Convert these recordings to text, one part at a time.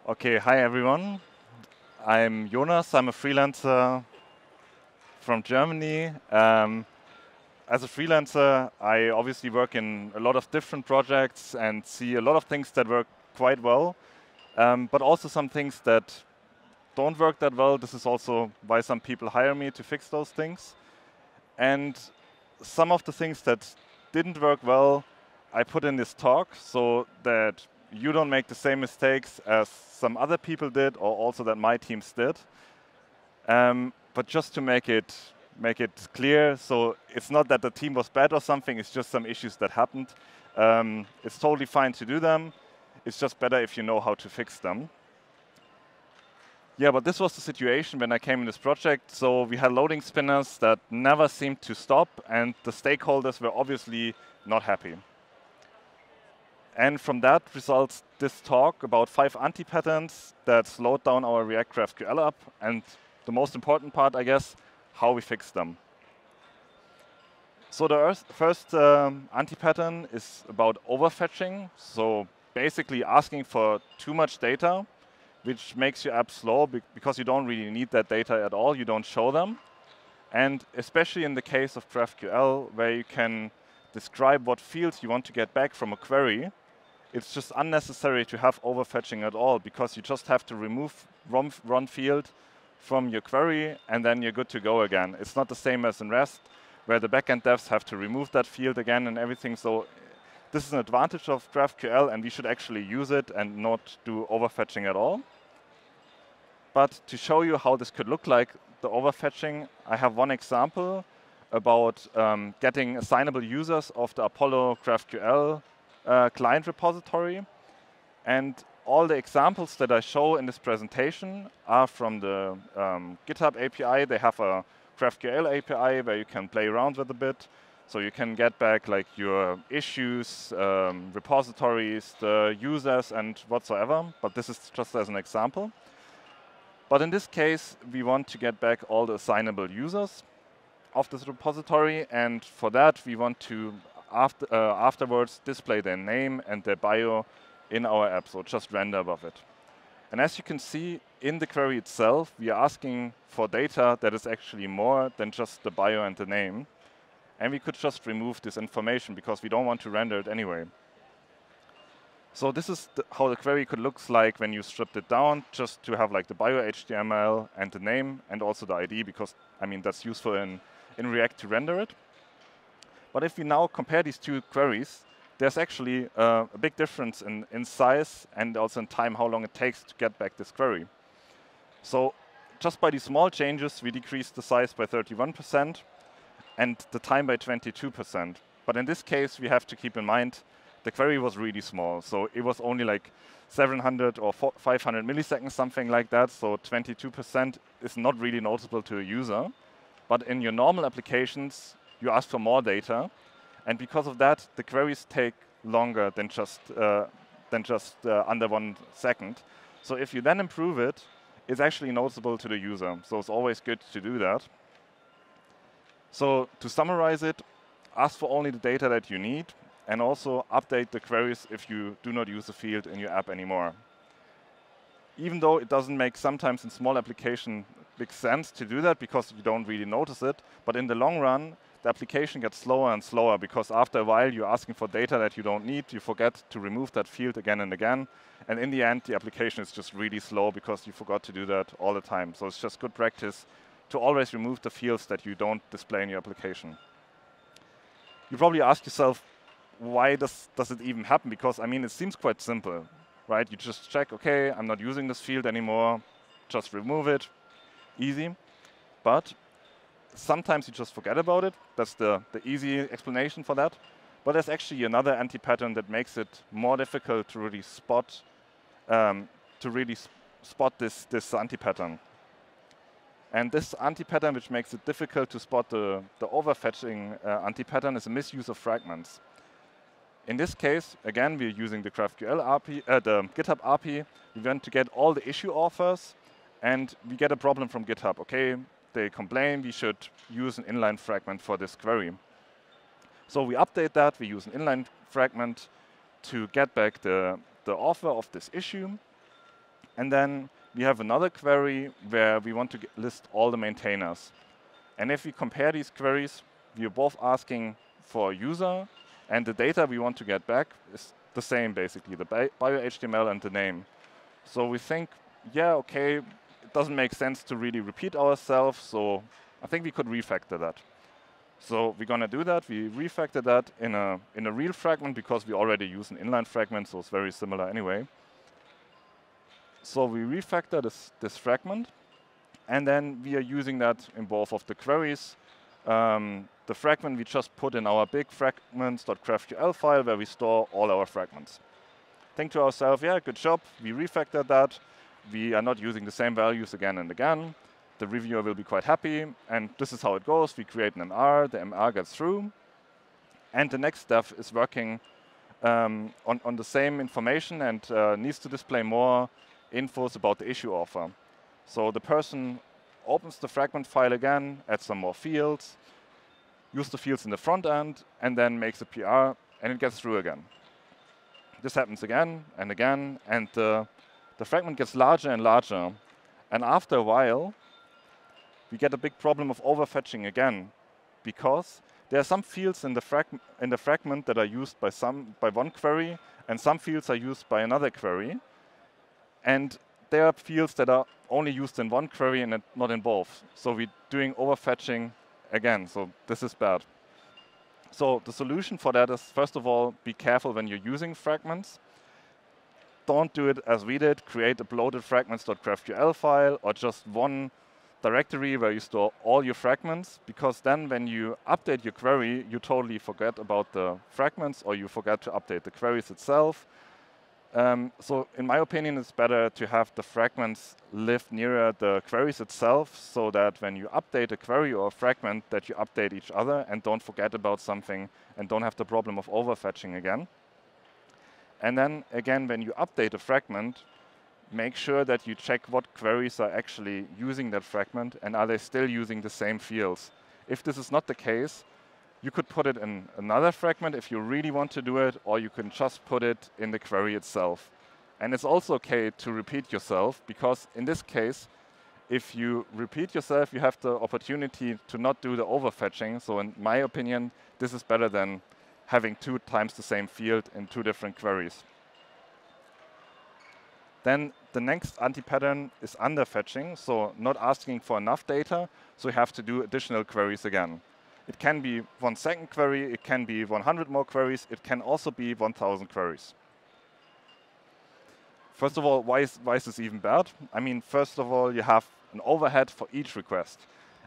Okay, hi everyone. I'm Jonas. I'm a freelancer from Germany. As a freelancer, I obviously work in a lot of different projects and see a lot of things that work quite well, but also some things that don't work that well. This is also why some people hire me to fix those things. And some of the things that didn't work well, I put in this talk so that you don't make the same mistakes as some other people did, or also that my teams did. But just to make it clear, so it's not that the team was bad or something. It's just some issues that happened. It's totally fine to do them. It's just better if you know how to fix them. Yeah, but this was the situation when I came in this project. So we had loading spinners that never seemed to stop, and the stakeholders were obviously not happy. And from that results this talk about 5 anti-patterns that slowed down our React GraphQL app, and the most important part, I guess, how we fix them. So the first anti-pattern is about overfetching. So basically asking for too much data, which makes your app slow because you don't really need that data at all. You don't show them. And especially in the case of GraphQL, where you can describe what fields you want to get back from a query, it's just unnecessary to have overfetching at all, because you just have to remove run field from your query, and then you're good to go again. It's not the same as in REST, where the backend devs have to remove that field again and everything. So this is an advantage of GraphQL, and we should actually use it and not do overfetching at all. But to show you how this could look like, the overfetching, I have one example about getting assignable users of the Apollo GraphQL client repository. And all the examples that I show in this presentation are from the GitHub API. They have a GraphQL API where you can play around with a bit. So you can get back like your issues, repositories, the users, and whatsoever. But this is just as an example. But in this case, we want to get back all the assignable users of this repository. And for that, we want to afterwards display their name and their bio in our app, so just render above it. And as you can see in the query itself, we are asking for data that is actually more than just the bio and the name. And we could just remove this information because we don't want to render it anyway. So this is how the query could look like when you stripped it down, just to have like the bio HTML and the name and also the ID, because I mean that's useful in React to render it. But if we now compare these two queries, there's actually a big difference in size and also in time, how long it takes to get back this query. So just by these small changes, we decreased the size by 31% and the time by 22%. But in this case, we have to keep in mind the query was really small. So it was only like 700 or 500 milliseconds, something like that. So 22% is not really noticeable to a user. But in your normal applications, you ask for more data. And because of that, the queries take longer than just under 1 second. So if you then improve it, it's actually noticeable to the user. So it's always good to do that. So to summarize it, ask for only the data that you need, and also update the queries if you do not use the field in your app anymore. Even though it doesn't make sometimes in small application big sense to do that because you don't really notice it, but in the long run, the application gets slower and slower because after a while you're asking for data that you don't need, you forget to remove that field again and again, and in the end the application is just really slow because you forgot to do that all the time. So it's just good practice to always remove the fields that you don't display in your application. You probably ask yourself, why does it even happen? Because I mean, it seems quite simple, right? You just check, okay, I'm not using this field anymore, just remove it, easy. But sometimes you just forget about it. That's the easy explanation for that. But there's actually another anti-pattern that makes it more difficult to really spot this anti-pattern. And this anti-pattern, which makes it difficult to spot the overfetching anti-pattern, is a misuse of fragments. In this case, again, we're using the GraphQL API, the GitHub API. We want to get all the issue authors, and we get a problem from GitHub. Okay, they complain we should use an inline fragment for this query. So we update that. We use an inline fragment to get back the author of this issue. And then we have another query where we want to list all the maintainers. And if we compare these queries, we are both asking for a user, and the data we want to get back is the same, basically, the bio HTML and the name. So we think, yeah, okay, it doesn't make sense to really repeat ourselves, so I think we could refactor that. So we're going to do that. We refactor that in a real fragment because we already use an inline fragment, so it's very similar anyway. So we refactor this fragment, and then we are using that in both of the queries. The fragment we just put in our big fragments.graphql file where we store all our fragments. Think to ourselves, yeah, good job. We refactored that. We are not using the same values again and again. The reviewer will be quite happy. And this is how it goes. We create an MR. The MR gets through. And the next step is working on the same information and needs to display more infos about the issue author. So the person opens the fragment file again, adds some more fields, use the fields in the front end, and then makes a PR, and it gets through again. This happens again and again, and the fragment gets larger and larger. And after a while, we get a big problem of overfetching again, because there are some fields in the fragment that are used by one query, and some fields are used by another query. And there are fields that are only used in one query and not in both. So we're doing overfetching again. So this is bad. So the solution for that is, first of all, be careful when you're using fragments. Don't do it as we did, create a bloated fragments.graphql file or just one directory where you store all your fragments, because then when you update your query, you totally forget about the fragments or you forget to update the queries itself. So in my opinion, it's better to have the fragments live nearer the queries itself, so that when you update a query or a fragment, that you update each other and don't forget about something and don't have the problem of overfetching again. And then again, when you update a fragment, make sure that you check what queries are actually using that fragment and are they still using the same fields. If this is not the case, you could put it in another fragment if you really want to do it, or you can just put it in the query itself. And it's also okay to repeat yourself, because in this case, if you repeat yourself, you have the opportunity to not do the overfetching. So in my opinion, this is better than having 2 times the same field in 2 different queries. Then the next anti-pattern is underfetching, so not asking for enough data, so you have to do additional queries again. It can be 1 second query, it can be 100 more queries, it can also be 1,000 queries. First of all, why is this even bad? I mean, first of all, you have an overhead for each request.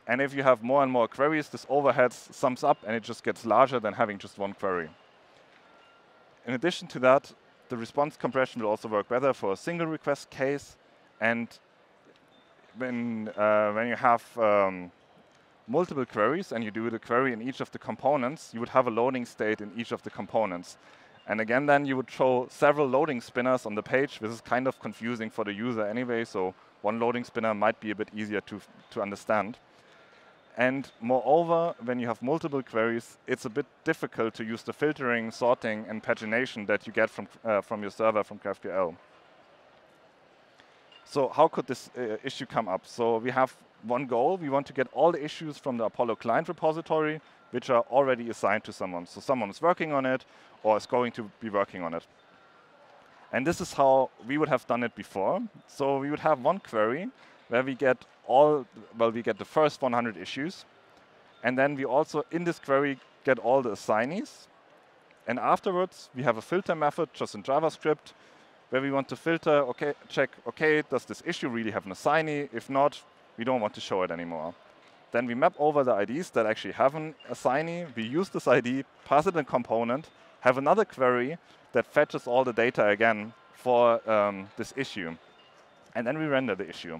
And if you have more and more queries, this overhead sums up and it just gets larger than having just 1 query. In addition to that, the response compression will also work better for a single request case. And when you have multiple queries and you do the query in each of the components, you would have a loading state in each of the components. And again, then you would show several loading spinners on the page. This is kind of confusing for the user anyway, so 1 loading spinner might be a bit easier to understand. And moreover, when you have multiple queries, it's a bit difficult to use the filtering, sorting, and pagination that you get from your server from GraphQL. So how could this issue come up? So we have one goal. We want to get all the issues from the Apollo client repository, which are already assigned to someone. So someone is working on it or is going to be working on it. And this is how we would have done it before. So we would have one query where we get we get the first 100 issues. And then we also, in this query, get all the assignees. And afterwards, we have a filter method just in JavaScript where we want to filter, check, does this issue really have an assignee? If not, we don't want to show it anymore. Then we map over the IDs that actually have an assignee. We use this ID, pass it in a component, have another query that fetches all the data again for this issue. And then we render the issue.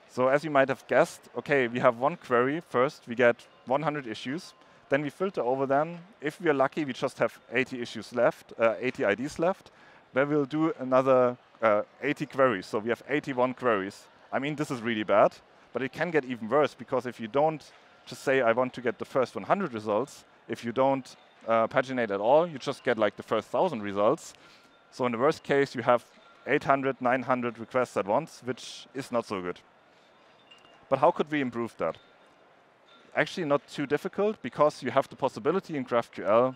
So as you might have guessed, we have one query first. We get 100 issues. Then we filter over them. If we are lucky, we just have 80 issues left, 80 IDs left, where we'll do another 80 queries. So we have 81 queries. I mean, this is really bad. But it can get even worse, because if you don't just say, I want to get the first 100 results, if you don't paginate at all, you just get like the first 1,000 results. So in the worst case, you have 800, 900 requests at once, which is not so good. But how could we improve that? Actually not too difficult, because you have the possibility in GraphQL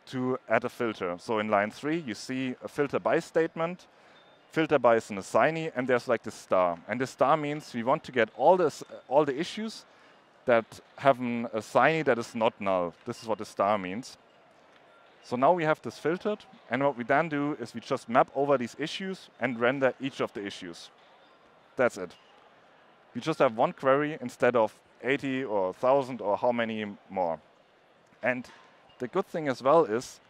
to add a filter. So in line 3, you see a filter by statement. Filter by is an assignee, and there's like this star. And this star means we want to get all the issues that have an assignee that is not null. This is what the star means. So now we have this filtered, and what we then do is we just map over these issues and render each of the issues. That's it. We just have one query instead of 80 or 1,000 or how many more. And the good thing as well is,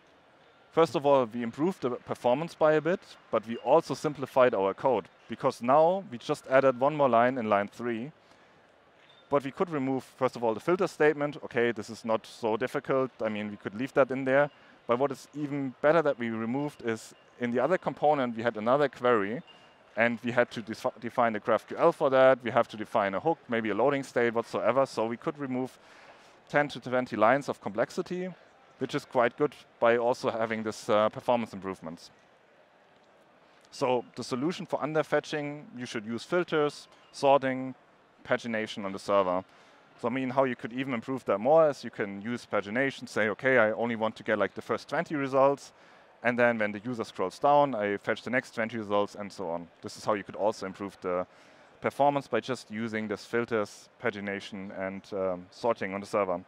first of all, we improved the performance by a bit, but we also simplified our code, because now we just added one more line in line 3. But we could remove, first of all, the filter statement. Okay, this is not so difficult. I mean, we could leave that in there. But what is even better that we removed is, in the other component, we had another query, and we had to define a GraphQL for that. We have to define a hook, maybe a loading state, whatsoever. So we could remove 10 to 20 lines of complexity, which is quite good by also having this performance improvements. So the solution for underfetching, you should use filters, sorting, pagination on the server. So I mean, how you could even improve that more is you can use pagination, say, okay, I only want to get like the first 20 results, and then when the user scrolls down, I fetch the next 20 results, and so on. This is how you could also improve the performance by just using this filters, pagination, and sorting on the server.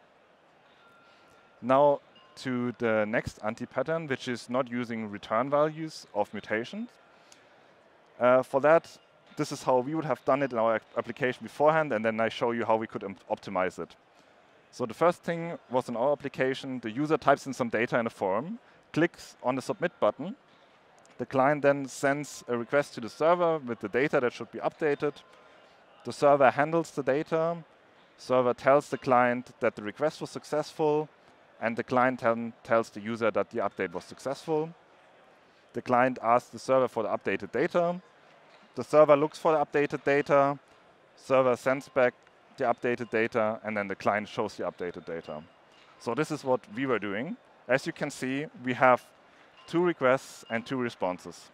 Now to the next anti-pattern, which is not using return values of mutations. For that, this is how we would have done it in our application beforehand, and then I show you how we could optimize it. So the first thing was in our application, the user types in some data in a form, clicks on the submit button. The client then sends a request to the server with the data that should be updated. The server handles the data. Server tells the client that the request was successful, and the client then tells the user that the update was successful. The client asks the server for the updated data. The server looks for the updated data. Server sends back the updated data, and then the client shows the updated data. So this is what we were doing. As you can see, we have 2 requests and 2 responses.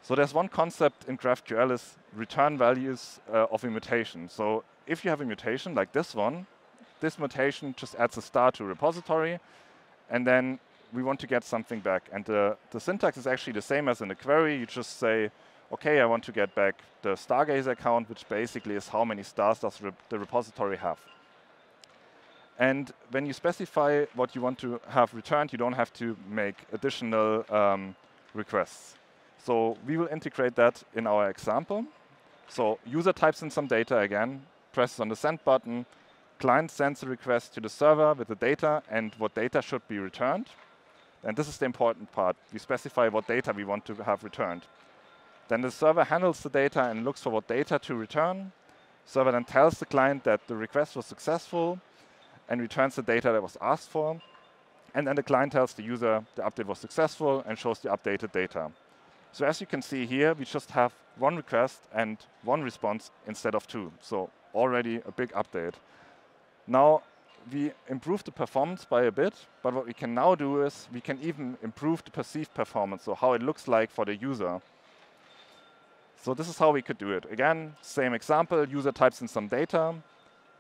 So there's one concept in GraphQL is return values of a mutation. So if you have a mutation like this one, this mutation just adds a star to a repository, and then we want to get something back. And the syntax is actually the same as in the query. You just say, okay, I want to get back the Stargazer count, which basically is how many stars does the repository have. And when you specify what you want to have returned, you don't have to make additional requests. So we will integrate that in our example. So user types in some data again, presses on the send button, client sends a request to the server with the data and what data should be returned. And this is the important part. We specify what data we want to have returned. Then the server handles the data and looks for what data to return. Server then tells the client that the request was successful and returns the data that was asked for. And then the client tells the user the update was successful and shows the updated data. So as you can see here, we just have 1 request and 1 response instead of 2. So already a big update. Now, we improved the performance by a bit, but what we can now do is we can even improve the perceived performance, so how it looks like for the user. So this is how we could do it. Again, same example, user types in some data.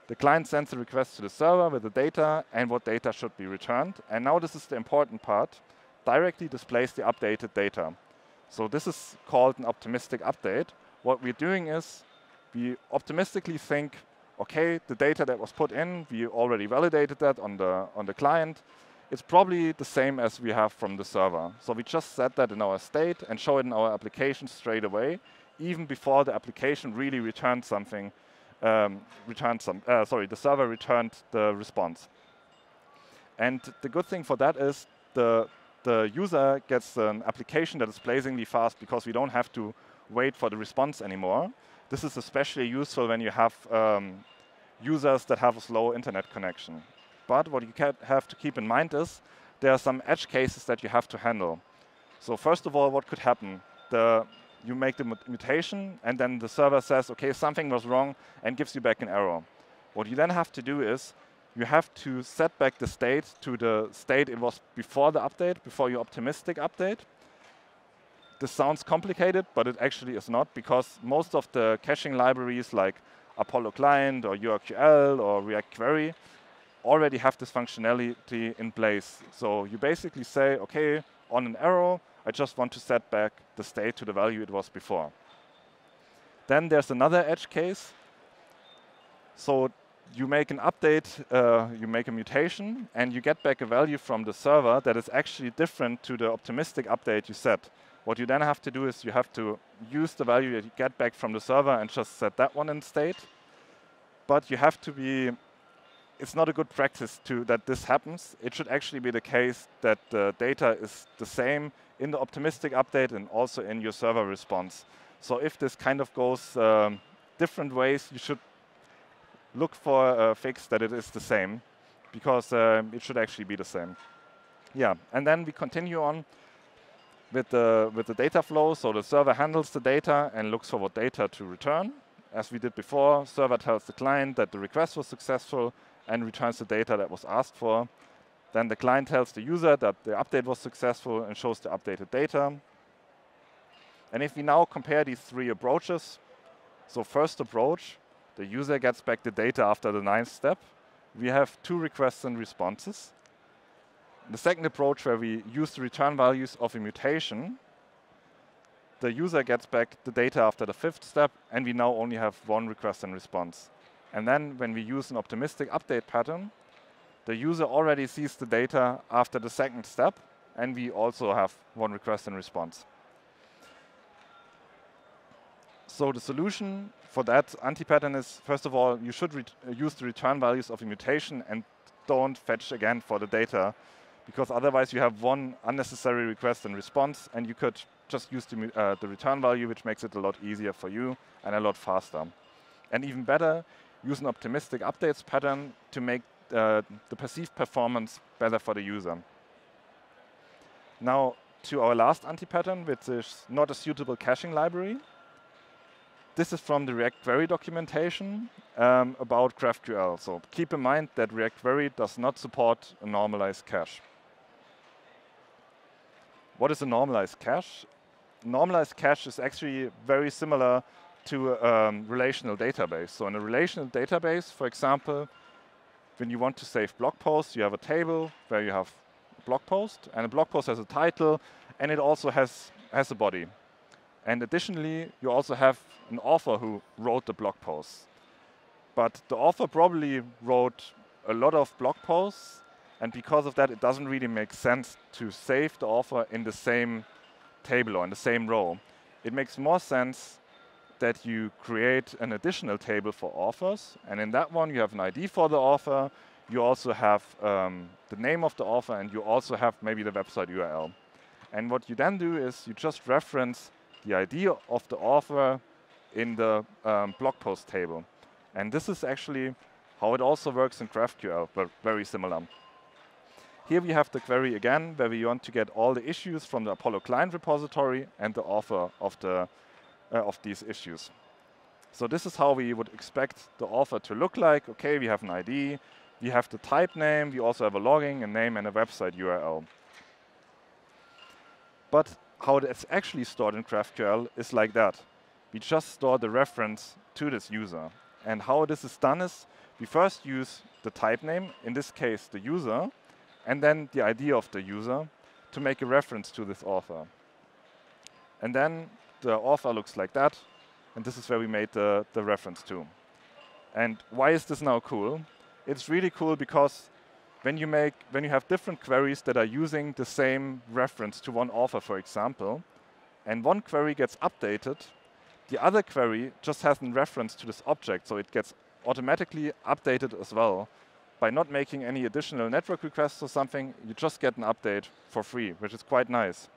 The client sends a request to the server with the data and what data should be returned. And now this is the important part, directly displays the updated data. So this is called an optimistic update. What we're doing is we optimistically think, okay, the data that was put in, we already validated that on the client. It's probably the same as we have from the server. So we just set that in our state and show it in our application straight away, even before the application really returned something. The server returned the response. And the good thing for that is the user gets an application that is blazingly fast because we don't have to wait for the response anymore. This is especially useful when you have users that have a slow internet connection. But what you have to keep in mind is there are some edge cases that you have to handle. So first of all, what could happen? You make the mutation, and then the server says, okay, something was wrong, and gives you back an error. What you then have to do is you have to set back the state to the state it was before the update, before your optimistic update. this sounds complicated, but it actually is not, because most of the caching libraries like Apollo Client or GraphQL or React Query already have this functionality in place. So you basically say, okay, on an arrow, I just want to set back the state to the value it was before. Then there's another edge case. So you make an update, you make a mutation, and you get back a value from the server that is actually different to the optimistic update you set. What you then have to do is you have to use the value that you get back from the server and just set that one in state. But you have to be, it's not a good practice that this happens. It should actually be the case that the data is the same in the optimistic update and also in your server response. So if this kind of goes different ways, you should look for a fix that it is the same, because it should actually be the same. Yeah, and then we continue on with the data flow. So the server handles the data and looks for what data to return. As we did before, server tells the client that the request was successful and returns the data that was asked for. Then the client tells the user that the update was successful and shows the updated data. And if we now compare these three approaches, so first approach, the user gets back the data after the 9th step. We have 2 requests and responses. The second approach, where we use the return values of a mutation, the user gets back the data after the 5th step, and we now only have 1 request and response. And then when we use an optimistic update pattern, the user already sees the data after the 2nd step, and we also have 1 request and response. So the solution for that anti-pattern is, first of all, you should use the return values of a mutation and don't fetch again for the data, because otherwise you have 1 unnecessary request and response, and you could just use the return value, which makes it a lot easier for you and a lot faster. And even better, use an optimistic updates pattern to make the perceived performance better for the user. Now to our last anti-pattern, which is not a suitable caching library. This is from the React Query documentation about GraphQL. So keep in mind that React Query does not support a normalized cache. What is a normalized cache? Normalized cache is actually very similar to a relational database. So in a relational database, for example, when you want to save blog posts, you have a table where you have a blog post, and a blog post has a title, and it also has a body. And additionally, you also have an author who wrote the blog posts. But the author probably wrote a lot of blog posts, and because of that, it doesn't really make sense to save the author in the same table or in the same row. It makes more sense that you create an additional table for authors, and in that one you have an ID for the author, you also have the name of the author, and you also have maybe the website URL. And what you then do is you just reference the ID of the author in the blog post table. And this is actually how it also works in GraphQL, but very similar. Here we have the query again, where we want to get all the issues from the Apollo client repository and the author of these issues. So this is how we would expect the author to look like. Okay, we have an ID, we have the type name, we also have a logging, a name, and a website URL. But how it's actually stored in GraphQL is like that. We just store the reference to this user. And how this is done is, we first use the type name, in this case the user, and then the ID of the user to make a reference to this author. And then the author looks like that, and this is where we made the reference to. And why is this now cool? It's really cool because when you have different queries that are using the same reference to one author, for example, and one query gets updated, the other query just has a reference to this object, so it gets automatically updated as well. By not making any additional network requests or something, you just get an update for free, which is quite nice.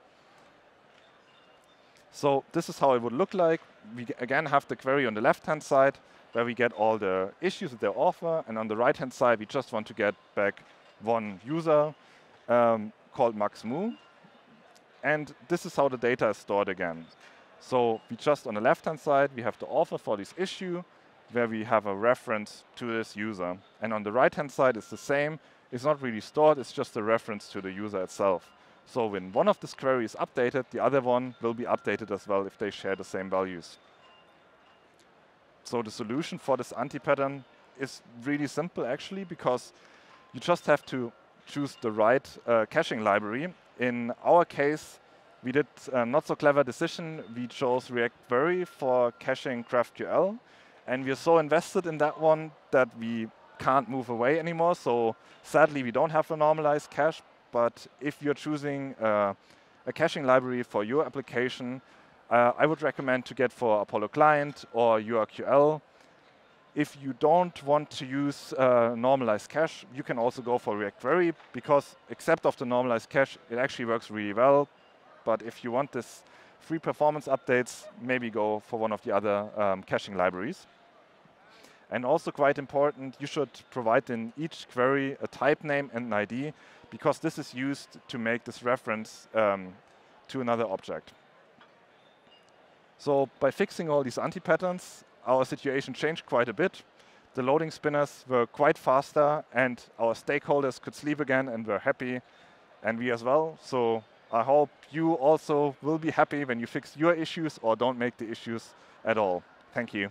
So this is how it would look like. We again have the query on the left-hand side, where we get all the issues with the author, and on the right-hand side, we just want to get back one user called maxmu. And this is how the data is stored again. So we just, on the left-hand side, we have the author for this issue, where we have a reference to this user. And on the right-hand side, it's the same. It's not really stored, it's just a reference to the user itself. So when one of these queries is updated, the other one will be updated as well if they share the same values. So the solution for this anti-pattern is really simple actually, because you just have to choose the right caching library. In our case, we did a not so clever decision. We chose React for caching GraphQL, and we're so invested in that one that we can't move away anymore. So sadly, we don't have a normalized cache. But if you're choosing a caching library for your application, I would recommend to get for Apollo Client or URQL. If you don't want to use normalized cache, you can also go for React because except of the normalized cache, it actually works really well. But if you want this free performance updates, maybe go for one of the other caching libraries. And also quite important, you should provide in each query a type name and an ID, because this is used to make this reference to another object. So by fixing all these anti-patterns, our situation changed quite a bit. The loading spinners were quite faster, and our stakeholders could sleep again and were happy, and we as well. So I hope you also will be happy when you fix your issues or don't make the issues at all. Thank you.